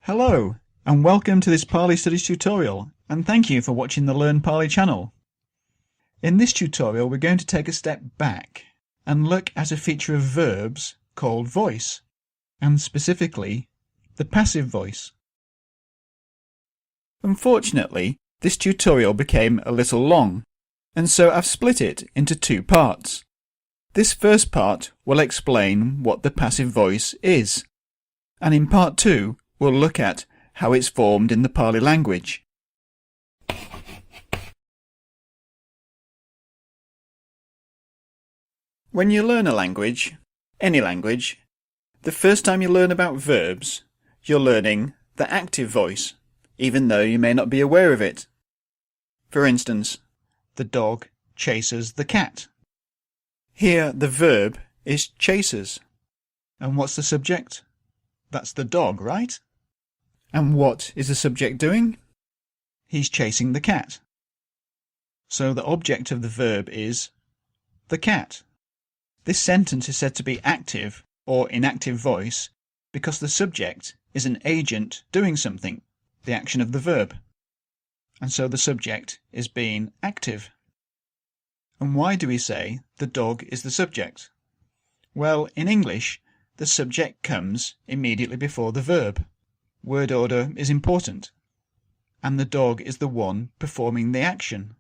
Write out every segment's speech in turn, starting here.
Hello, and welcome to this Pali Studies tutorial, and thank you for watching the Learn Pali channel. In this tutorial we're going to take a step back and look at a feature of verbs called voice, and specifically the passive voice. Unfortunately, this tutorial became a little long, and so I've split it into two parts. This first part will explain what the passive voice is, and in part 2 we'll look at how it's formed in the Pali language. When you learn a language, any language, the first time you learn about verbs, you're learning the active voice, even though you may not be aware of it. For instance, the dog chases the cat. Here the verb is chases. And what's the subject? That's the dog, right? And what is the subject doing? He's chasing the cat. So the object of the verb is the cat. This sentence is said to be active or inactive voice because the subject is an agent doing something, the action of the verb. And so the subject is being active. And why do we say the dog is the subject? Well, in English, the subject comes immediately before the verb. Word order is important. And the dog is the one performing the action.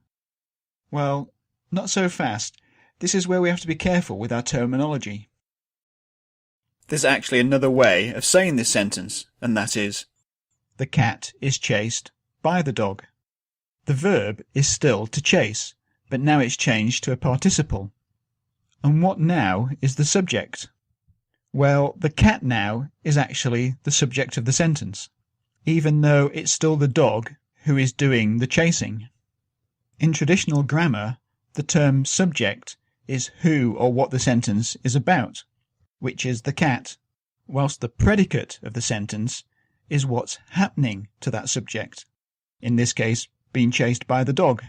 Well, not so fast. This is where we have to be careful with our terminology. There's actually another way of saying this sentence, and that is, the cat is chased by the dog. The verb is still to chase, but now it's changed to a participle. And what now is the subject? Well, the cat now is actually the subject of the sentence, even though it's still the dog who is doing the chasing. In traditional grammar, the term subject is who or what the sentence is about, which is the cat, whilst the predicate of the sentence is what's happening to that subject, in this case being chased by the dog.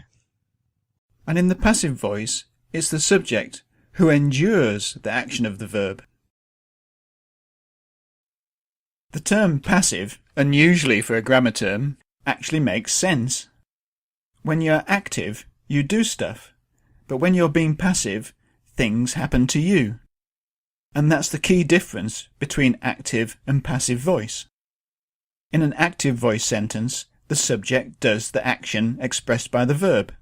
And in the passive voice, it's the subject who endures the action of the verb. The term passive, unusually for a grammar term, actually makes sense. When you're active, you do stuff, but when you're being passive, things happen to you. And that's the key difference between active and passive voice. In an active voice sentence, the subject does the action expressed by the verb,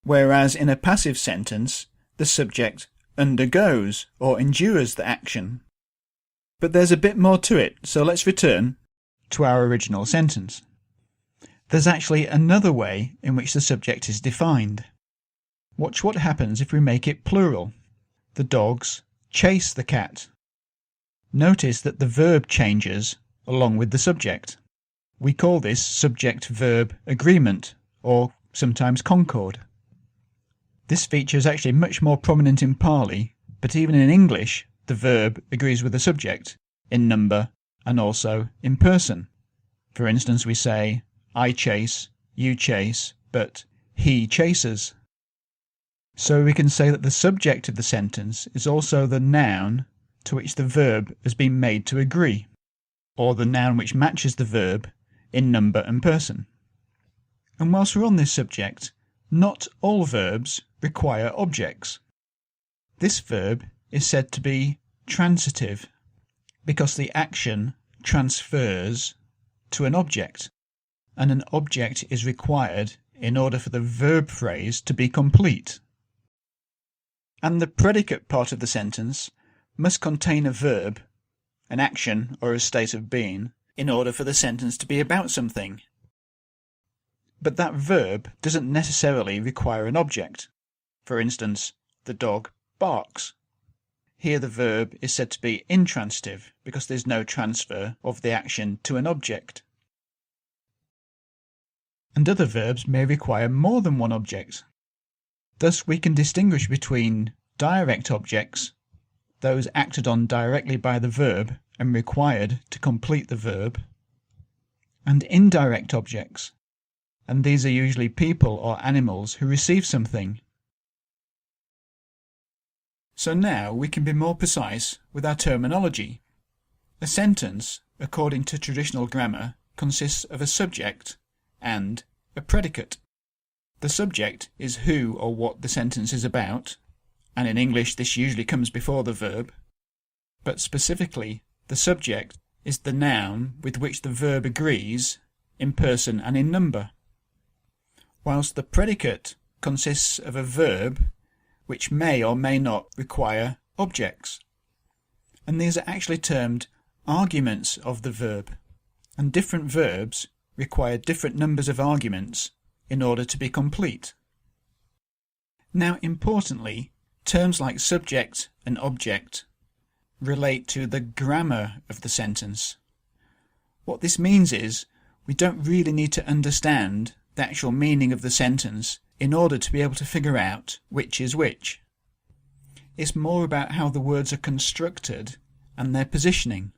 whereas in a passive sentence, the subject undergoes or endures the action. But there's a bit more to it, so let's return to our original sentence. There's actually another way in which the subject is defined. Watch what happens if we make it plural. The dogs chase the cat. Notice that the verb changes along with the subject. We call this subject-verb agreement, or sometimes concord. This feature is actually much more prominent in Pali, but even in English, the verb agrees with the subject, in number and also in person. For instance, we say, I chase, you chase, but he chases. So we can say that the subject of the sentence is also the noun to which the verb has been made to agree, or the noun which matches the verb in number and person. And whilst we're on this subject, not all verbs require objects. This verb is said to be transitive because the action transfers to an object, and an object is required in order for the verb phrase to be complete. And the predicate part of the sentence must contain a verb, an action or a state of being, in order for the sentence to be about something. But that verb doesn't necessarily require an object. For instance, the dog barks. Here the verb is said to be intransitive because there's no transfer of the action to an object. And other verbs may require more than one object. Thus we can distinguish between direct objects, those acted on directly by the verb and required to complete the verb, and indirect objects, and these are usually people or animals who receive something. So now we can be more precise with our terminology. A sentence, according to traditional grammar, consists of a subject and a predicate. The subject is who or what the sentence is about, and in English this usually comes before the verb, but specifically the subject is the noun with which the verb agrees in person and in number, whilst the predicate consists of a verb which may or may not require objects. And these are actually termed arguments of the verb, and different verbs require different numbers of arguments in order to be complete. Now, importantly, terms like subject and object relate to the grammar of the sentence. What this means is we don't really need to understand the actual meaning of the sentence in order to be able to figure out which is which. It's more about how the words are constructed and their positioning.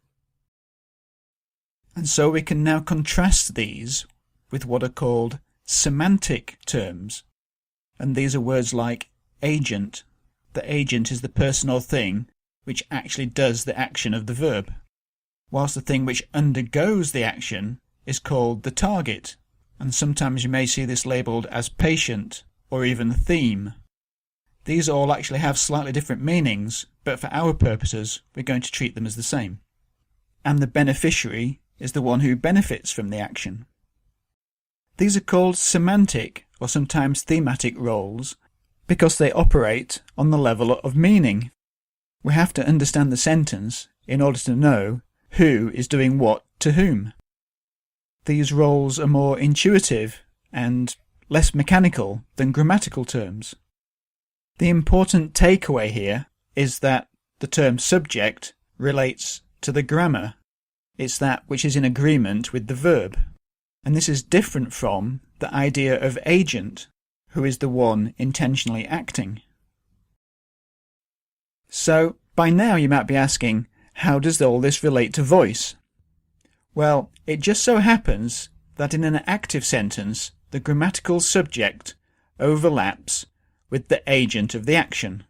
And so we can now contrast these with what are called semantic terms. And these are words like agent. The agent is the person or thing which actually does the action of the verb, whilst the thing which undergoes the action is called the target, and sometimes you may see this labelled as patient or even theme. These all actually have slightly different meanings, but for our purposes we're going to treat them as the same. And the beneficiary is the one who benefits from the action. These are called semantic or sometimes thematic roles because they operate on the level of meaning. We have to understand the sentence in order to know who is doing what to whom. These roles are more intuitive and less mechanical than grammatical terms. The important takeaway here is that the term subject relates to the grammar. It's that which is in agreement with the verb. And this is different from the idea of agent, who is the one intentionally acting. So, by now you might be asking, how does all this relate to voice? Well, it just so happens that in an active sentence, the grammatical subject overlaps with the agent of the action,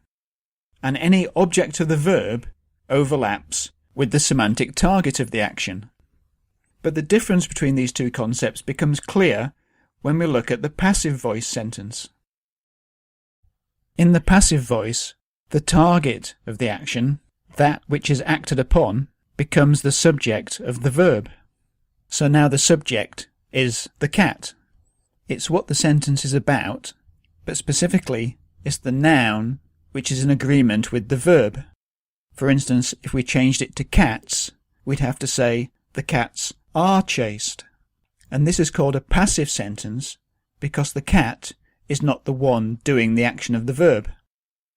and any object of the verb overlaps with the semantic target of the action. But the difference between these two concepts becomes clear when we look at the passive voice sentence. In the passive voice, the target of the action, that which is acted upon, becomes the subject of the verb. So now the subject is the cat. It's what the sentence is about, but specifically it's the noun which is in agreement with the verb. For instance, if we changed it to cats, we'd have to say the cats are chased. And this is called a passive sentence because the cat is not the one doing the action of the verb,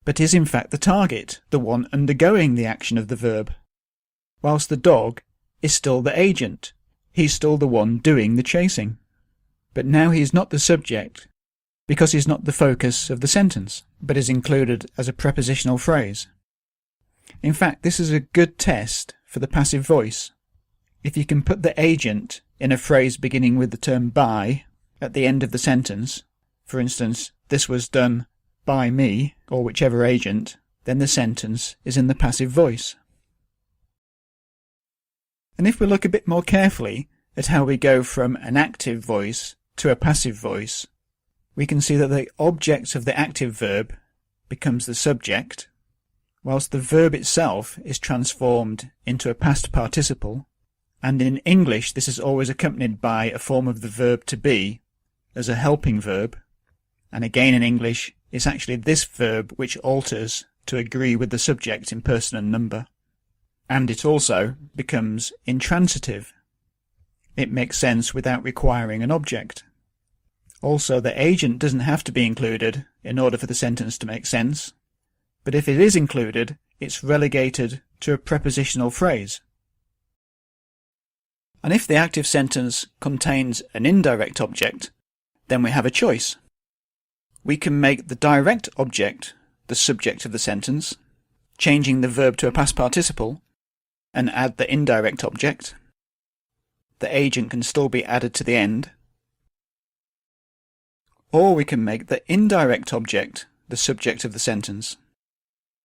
but is in fact the target, the one undergoing the action of the verb, whilst the dog is still the agent. He's still the one doing the chasing. But now he is not the subject because he's not the focus of the sentence, but is included as a prepositional phrase. In fact, this is a good test for the passive voice. If you can put the agent in a phrase beginning with the term by at the end of the sentence, for instance, this was done by me, or whichever agent, then the sentence is in the passive voice. And if we look a bit more carefully at how we go from an active voice to a passive voice, we can see that the object of the active verb becomes the subject, whilst the verb itself is transformed into a past participle, and in English this is always accompanied by a form of the verb to be as a helping verb, and again in English it's actually this verb which alters to agree with the subject in person and number. And it also becomes intransitive. It makes sense without requiring an object. Also, the agent doesn't have to be included in order for the sentence to make sense, but if it is included, it's relegated to a prepositional phrase. And if the active sentence contains an indirect object, then we have a choice. We can make the direct object the subject of the sentence, changing the verb to a past participle, and add the indirect object. The agent can still be added to the end. Or we can make the indirect object the subject of the sentence.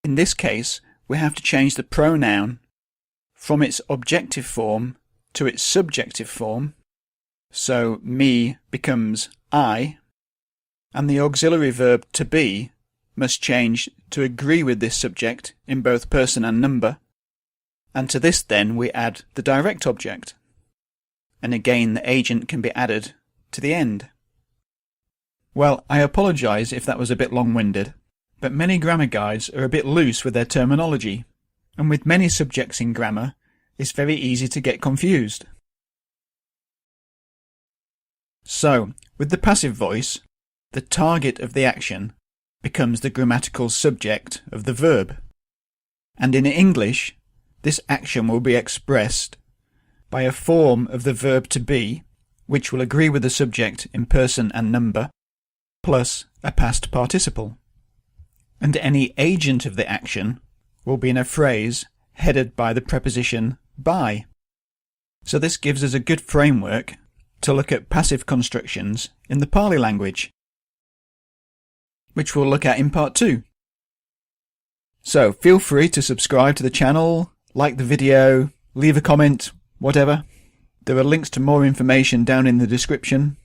In this case, we have to change the pronoun from its objective form to its subjective form, so me becomes I, and the auxiliary verb to be must change to agree with this subject in both person and number, and to this then we add the direct object, and again the agent can be added to the end. Well, I apologise if that was a bit long-winded, but many grammar guides are a bit loose with their terminology, and with many subjects in grammar, it's very easy to get confused. So, with the passive voice, the target of the action becomes the grammatical subject of the verb, and in English, this action will be expressed by a form of the verb to be, which will agree with the subject in person and number, plus a past participle. And any agent of the action will be in a phrase headed by the preposition by. So this gives us a good framework to look at passive constructions in the Pali language, which we'll look at in part 2. So feel free to subscribe to the channel, like the video, leave a comment, whatever. There are links to more information down in the description.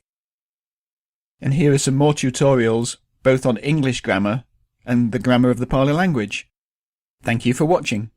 And here are some more tutorials both on English grammar and the grammar of the Pali language. Thank you for watching.